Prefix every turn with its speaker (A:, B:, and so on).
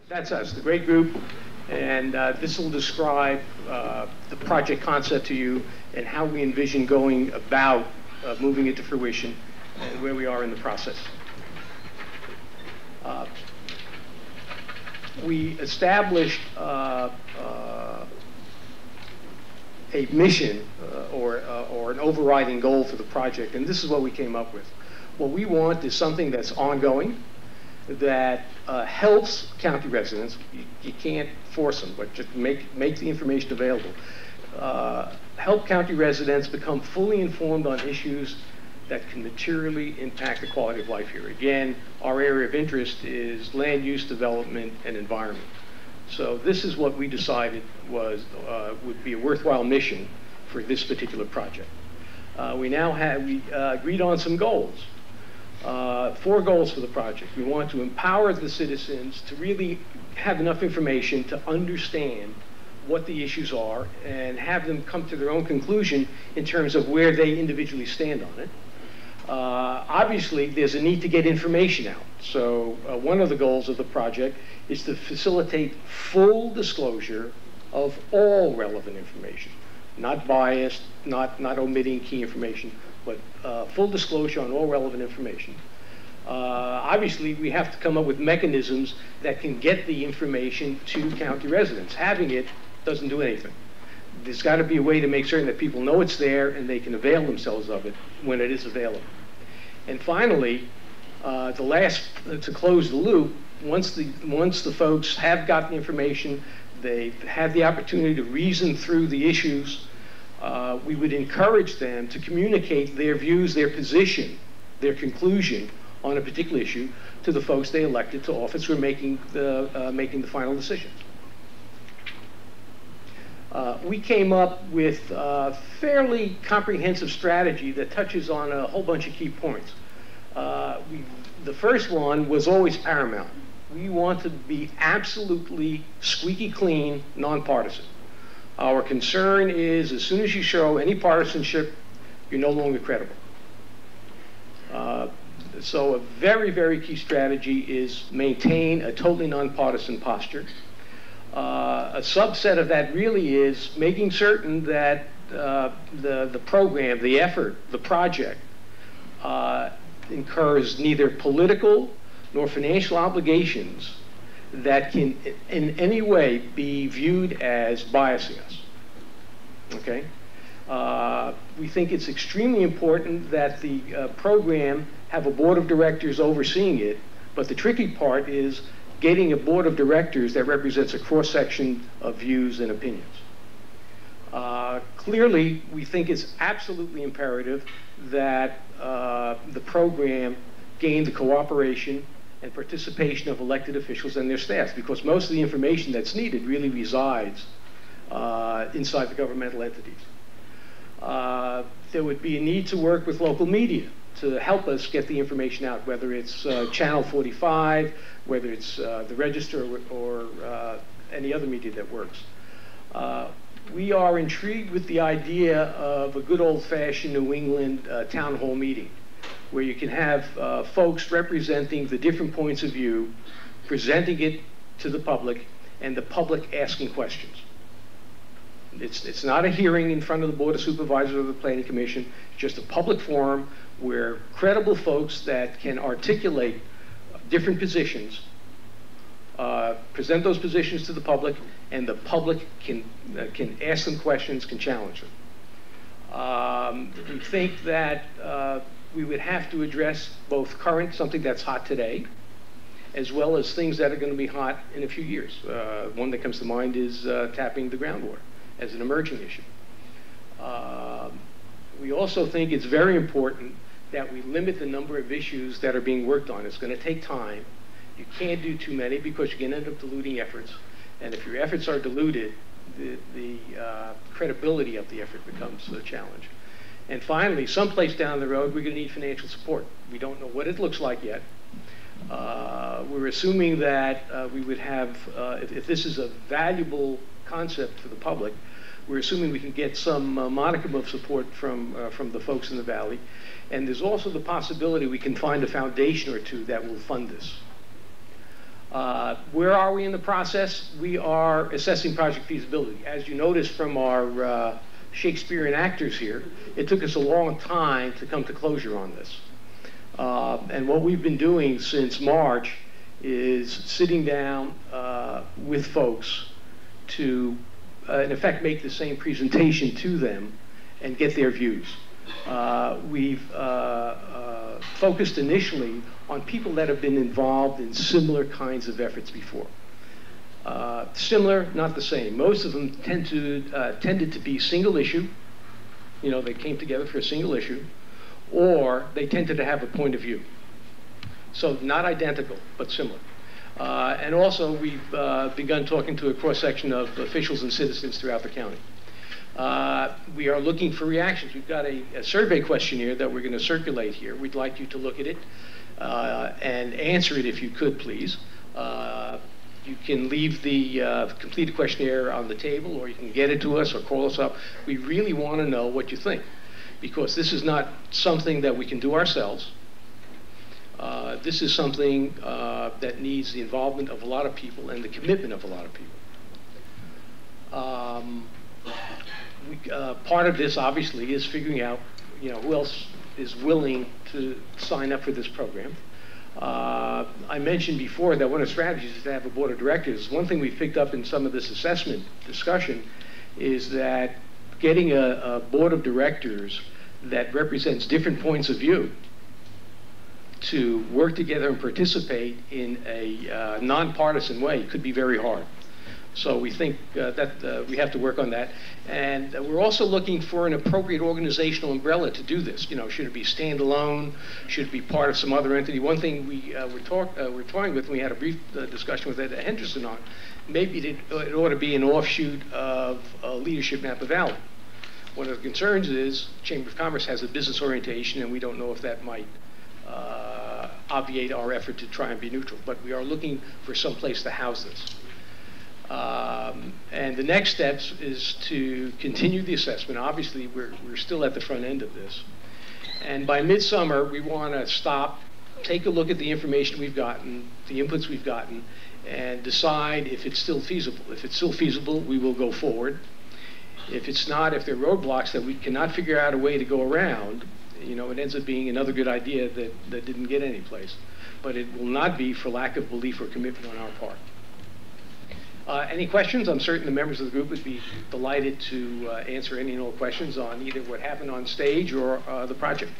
A: That's us, the great group, and this will describe the project concept to you and how we envision going about moving it to fruition and where we are in the process. We established a mission or an overriding goal for the project, and this is what we came up with. What we want is something that's ongoing, that helps county residents. You can't force them, but just make the information available. Help county residents become fully informed on issues that can materially impact the quality of life here. Again, our area of interest is land use development and environment. So this is what we decided would be a worthwhile mission for this particular project. We agreed on some goals. 4 goals for the project. We want to empower the citizens to really have enough information to understand what the issues are and have them come to their own conclusion in terms of where they individually stand on it. Obviously, there's a need to get information out. So one of the goals of the project is to facilitate full disclosure of all relevant information, not biased, not omitting key information, but full disclosure on all relevant information. Obviously, we have to come up with mechanisms that can get the information to county residents. Having it doesn't do anything. There's got to be a way to make certain that people know it's there and they can avail themselves of it when it is available. And finally, to close the loop, once the folks have gotten information, they've had the opportunity to reason through the issues, we would encourage them to communicate their views, their position, their conclusion on a particular issue to the folks they elected to office who are making the final decisions. We came up with a fairly comprehensive strategy that touches on a whole bunch of key points. The first one was always paramount. We want to be absolutely squeaky clean, nonpartisan. Our concern is as soon as you show any partisanship, you're no longer credible. So a very, very key strategy is maintain a totally nonpartisan posture. A subset of that really is making certain that the program, the effort, the project incurs neither political nor financial obligations that can in any way be viewed as biasing us. Okay? We think it's extremely important that the program have a board of directors overseeing it, but the tricky part is getting a board of directors that represents a cross-section of views and opinions. Clearly, we think it's absolutely imperative that the program gain the cooperation and participation of elected officials and their staffs, because most of the information that's needed really resides inside the governmental entities. There would be a need to work with local media to help us get the information out, whether it's Channel 45, whether it's the Register or any other media that works. We are intrigued with the idea of a good old-fashioned New England town hall meeting, where you can have folks representing the different points of view, presenting it to the public, and the public asking questions. It's not a hearing in front of the Board of Supervisors or the Planning Commission, it's just a public forum where credible folks that can articulate different positions present those positions to the public, and the public can ask them questions, can challenge them. We think that we would have to address both current, something that's hot today, as well as things that are going to be hot in a few years. One that comes to mind is tapping the groundwater as an emerging issue. We also think it's very important that we limit the number of issues that are being worked on. It's going to take time. You can't do too many because you're going to end up diluting efforts. And if your efforts are diluted, the credibility of the effort becomes a challenge. And finally, someplace down the road, we're going to need financial support. We don't know what it looks like yet. We're assuming that we would have, if this is a valuable concept for the public, we're assuming we can get some modicum of support from the folks in the Valley. And there's also the possibility we can find a foundation or two that will fund this. Where are we in the process? We are assessing project feasibility. As you notice from our Shakespearean actors here, it took us a long time to come to closure on this. And what we've been doing since March is sitting down with folks to, in effect, make the same presentation to them and get their views. We've focused initially on people that have been involved in similar kinds of efforts before. Similar, not the same. Most of them tended to be single issue. You know, they came together for a single issue, or they tended to have a point of view. So not identical, but similar. And also, we've begun talking to a cross-section of officials and citizens throughout the county. We are looking for reactions. We've got a survey questionnaire that we're going to circulate here. We'd like you to look at it and answer it if you could, please. You can leave the completed questionnaire on the table, or you can get it to us or call us up. We really want to know what you think, because this is not something that we can do ourselves. This is something that needs the involvement of a lot of people and the commitment of a lot of people. Part of this, obviously, is figuring out, you know, who else is willing to sign up for this program. I mentioned before that one of the strategies is to have a board of directors. One thing we picked up in some of this assessment discussion is that getting a board of directors that represents different points of view to work together and participate in a nonpartisan way could be very hard. So we think that we have to work on that. And we're also looking for an appropriate organizational umbrella to do this. You know, should it be standalone? Should it be part of some other entity? One thing we're toying with, and we had a brief discussion with Ed Henderson on, maybe it ought to be an offshoot of Leadership Napa Valley. One of the concerns is Chamber of Commerce has a business orientation, and we don't know if that might obviate our effort to try and be neutral. But we are looking for some place to house this. And the next steps is to continue the assessment. Obviously, we're still at the front end of this. And by midsummer, we want to stop, take a look at the information we've gotten, the inputs we've gotten, and decide if it's still feasible. If it's still feasible, we will go forward. If it's not, if there are roadblocks that we cannot figure out a way to go around, you know, it ends up being another good idea that didn't get any place. But it will not be for lack of belief or commitment on our part. Any questions? I'm certain the members of the group would be delighted to answer any and all questions on either what happened on stage or the project.